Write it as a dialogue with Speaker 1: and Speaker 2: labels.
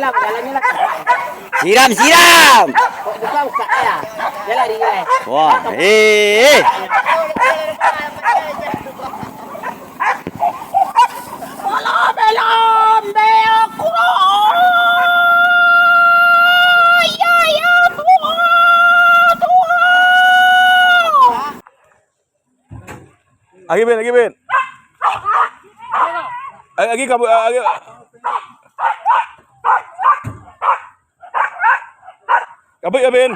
Speaker 1: lah, jalannya lah.
Speaker 2: Siram, siram.
Speaker 1: Buka ya. Jalan di jalan.
Speaker 2: Wah,
Speaker 1: Belum, aku. Ya, ya,
Speaker 3: Lagi Ben. Lagi kabur lagi. Kabur ya Ben.